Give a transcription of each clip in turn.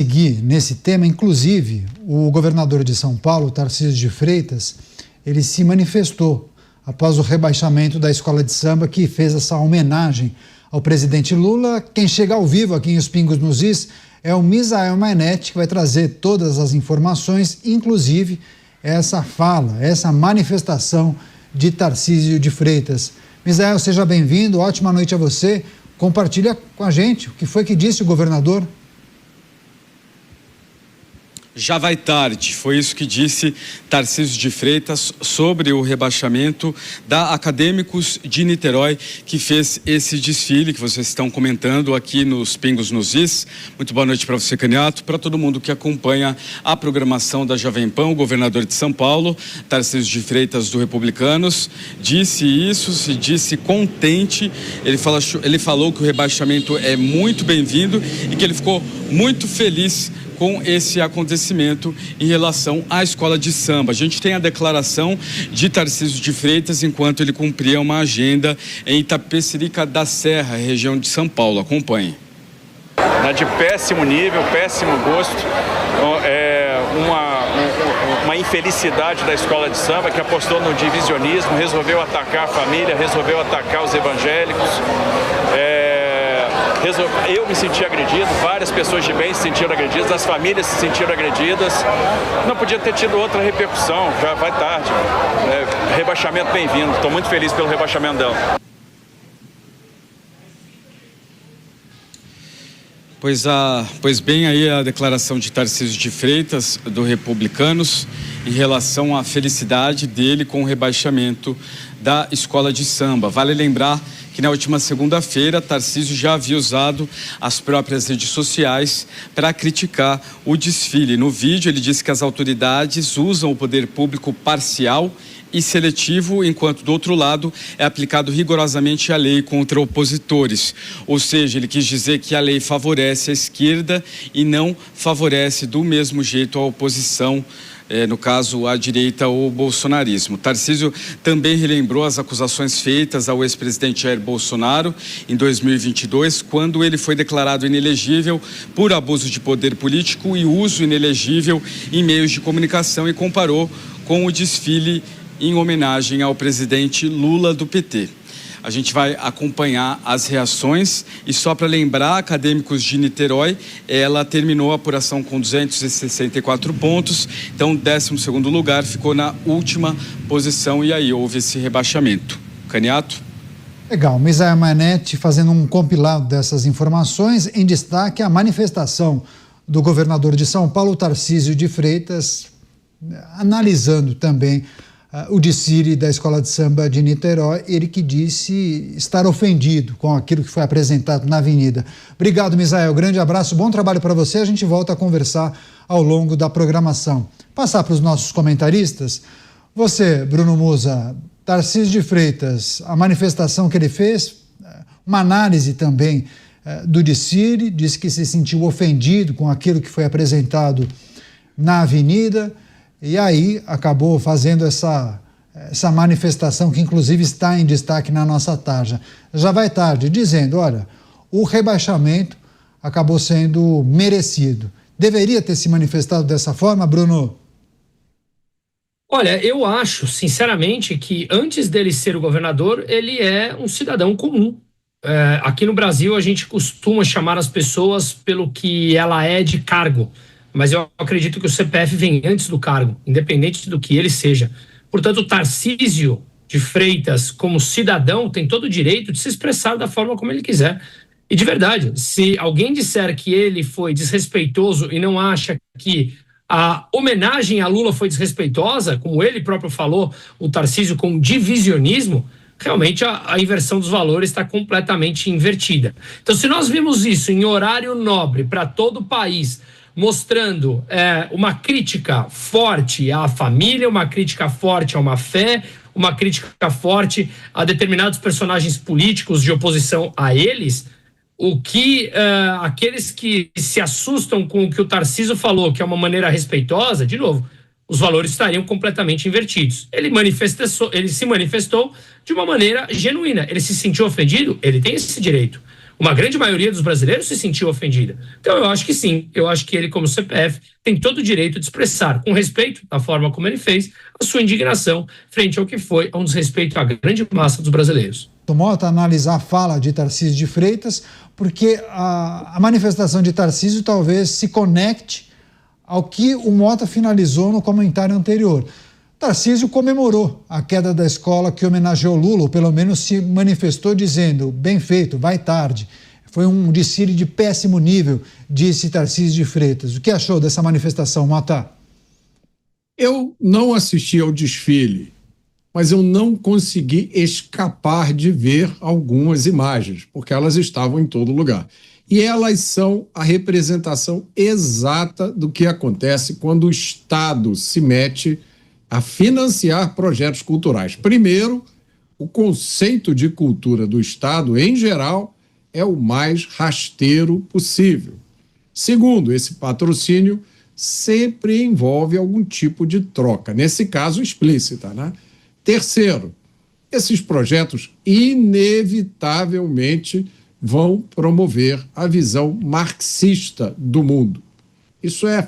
Seguir nesse tema, inclusive, o governador de São Paulo, Tarcísio de Freitas, ele se manifestou após o rebaixamento da escola de samba, que fez essa homenagem ao presidente Lula. Quem chega ao vivo aqui em Os Pingos nos Is é o Misael Mainetti, que vai trazer todas as informações, inclusive essa fala, essa manifestação de Tarcísio de Freitas. Misael, seja bem-vindo, ótima noite a você. Compartilha com a gente o que foi que disse o governador. Já vai tarde, foi isso que disse Tarcísio de Freitas sobre o rebaixamento da Acadêmicos de Niterói, que fez esse desfile que vocês estão comentando aqui nos Pingos nos Is. Muito boa noite para você, Caniato, para todo mundo que acompanha a programação da Jovem Pan. O governador de São Paulo, Tarcísio de Freitas, do Republicanos, disse isso, se disse contente. Ele falou que o rebaixamento é muito bem-vindo e que ele ficou muito feliz com esse acontecimento em relação à escola de samba. A gente tem a declaração de Tarcísio de Freitas enquanto ele cumpria uma agenda em Itapecerica da Serra, região de São Paulo. Acompanhe. De péssimo nível, péssimo gosto, uma infelicidade da escola de samba que apostou no divisionismo, resolveu atacar a família, resolveu atacar os evangélicos. Eu me senti agredido, várias pessoas de bem se sentiram agredidas, as famílias se sentiram agredidas. Não podia ter tido outra repercussão, já vai tarde. Rebaixamento bem-vindo, estou muito feliz pelo rebaixamento dela. Pois bem, aí a declaração de Tarcísio de Freitas, do Republicanos, em relação à felicidade dele com o rebaixamento da escola de samba. Vale lembrar que na última segunda-feira, Tarcísio já havia usado as próprias redes sociais para criticar o desfile. No vídeo, ele disse que as autoridades usam o poder público parcial e seletivo, enquanto do outro lado é aplicado rigorosamente a lei contra opositores. Ou seja, ele quis dizer que a lei favorece a esquerda e não favorece do mesmo jeito a oposição, no caso a direita ou o bolsonarismo. Tarcísio também relembrou as acusações feitas ao ex-presidente Jair Bolsonaro em 2022, quando ele foi declarado inelegível por abuso de poder político e uso inelegível em meios de comunicação, e comparou com o desfile em homenagem ao presidente Lula do PT. A gente vai acompanhar as reações e só para lembrar, Acadêmicos de Niterói, ela terminou a apuração com 264 pontos, então 12º lugar, ficou na última posição e aí houve esse rebaixamento. Caniato? Legal, Misael Mainetti fazendo um compilado dessas informações. Em destaque, a manifestação do governador de São Paulo, Tarcísio de Freitas, analisando também o desfile da escola de samba de Niterói, ele que disse estar ofendido com aquilo que foi apresentado na avenida. Obrigado, Misael, grande abraço, bom trabalho para você, a gente volta a conversar ao longo da programação. Passar para os nossos comentaristas, você, Bruno Musa, Tarcísio de Freitas, a manifestação que ele fez, uma análise também do desfile, disse que se sentiu ofendido com aquilo que foi apresentado na avenida, e aí acabou fazendo essa manifestação que inclusive está em destaque na nossa tarja. Já vai tarde, dizendo, olha, o rebaixamento acabou sendo merecido. Deveria ter se manifestado dessa forma, Bruno? Olha, eu acho, sinceramente, que antes dele ser o governador, ele é um cidadão comum. Aqui no Brasil, a gente costuma chamar as pessoas pelo que ela é de cargo. Mas eu acredito que o CPF vem antes do cargo, independente do que ele seja. Portanto, o Tarcísio de Freitas, como cidadão, tem todo o direito de se expressar da forma como ele quiser. E de verdade, se alguém disser que ele foi desrespeitoso e não acha que a homenagem a Lula foi desrespeitosa, como ele próprio falou, o Tarcísio com divisionismo, realmente a inversão dos valores está completamente invertida. Então, se nós vimos isso em horário nobre para todo o país, mostrando uma crítica forte à família, uma crítica forte a uma fé, uma crítica forte a determinados personagens políticos de oposição a eles, o que aqueles que se assustam com o que o Tarcísio falou, que é uma maneira respeitosa, de novo, os valores estariam completamente invertidos. Ele se manifestou de uma maneira genuína. Ele se sentiu ofendido? Ele tem esse direito. uma grande maioria dos brasileiros se sentiu ofendida. Então eu acho que sim, eu acho que ele, como CPF, tem todo o direito de expressar, com respeito da forma como ele fez, a sua indignação frente ao que foi um desrespeito à grande massa dos brasileiros. Mota analisar a fala de Tarcísio de Freitas, porque a manifestação de Tarcísio talvez se conecte ao que o Mota finalizou no comentário anterior. Tarcísio comemorou a queda da escola que homenageou Lula, ou pelo menos se manifestou dizendo, bem feito, vai tarde. Foi um desfile de péssimo nível, disse Tarcísio de Freitas. O que achou dessa manifestação, Mota? Eu não assisti ao desfile, mas eu não consegui escapar de ver algumas imagens, porque elas estavam em todo lugar. E elas são a representação exata do que acontece quando o Estado se mete a financiar projetos culturais. Primeiro, o conceito de cultura do Estado, em geral, é o mais rasteiro possível. Segundo, esse patrocínio sempre envolve algum tipo de troca, nesse caso explícita, né? Terceiro, esses projetos inevitavelmente vão promover a visão marxista do mundo. Isso é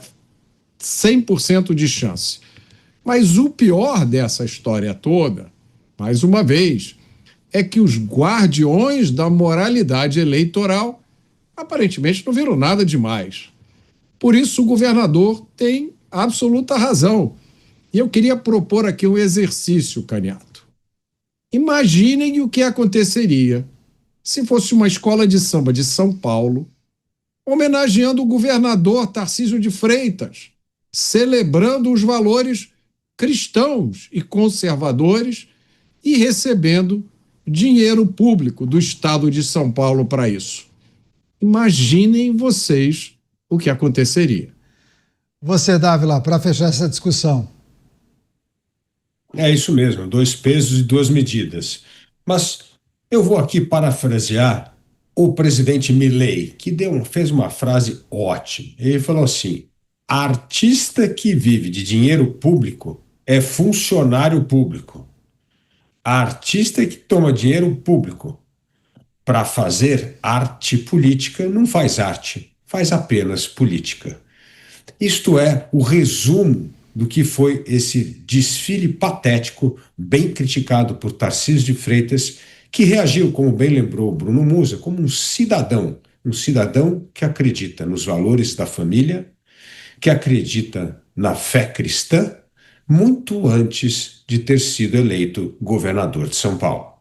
100% de chance. Mas o pior dessa história toda, mais uma vez, é que os guardiões da moralidade eleitoral aparentemente não viram nada demais. Por isso o governador tem absoluta razão. E eu queria propor aqui um exercício, Caniato. Imaginem o que aconteceria se fosse uma escola de samba de São Paulo homenageando o governador Tarcísio de Freitas, celebrando os valores cristãos e conservadores e recebendo dinheiro público do Estado de São Paulo para isso. Imaginem vocês o que aconteceria. Você, Dávila, para fechar essa discussão. É isso mesmo, 2 pesos e 2 medidas. Mas eu vou aqui parafrasear o presidente Milei, que fez uma frase ótima. Ele falou assim: artista que vive de dinheiro público é funcionário público. Artista que toma dinheiro público para fazer arte política não faz arte, faz apenas política. Isto é o resumo do que foi esse desfile patético, bem criticado por Tarcísio de Freitas, que reagiu, como bem lembrou Bruno Musa, como um cidadão que acredita nos valores da família, que acredita na fé cristã, muito antes de ter sido eleito governador de São Paulo.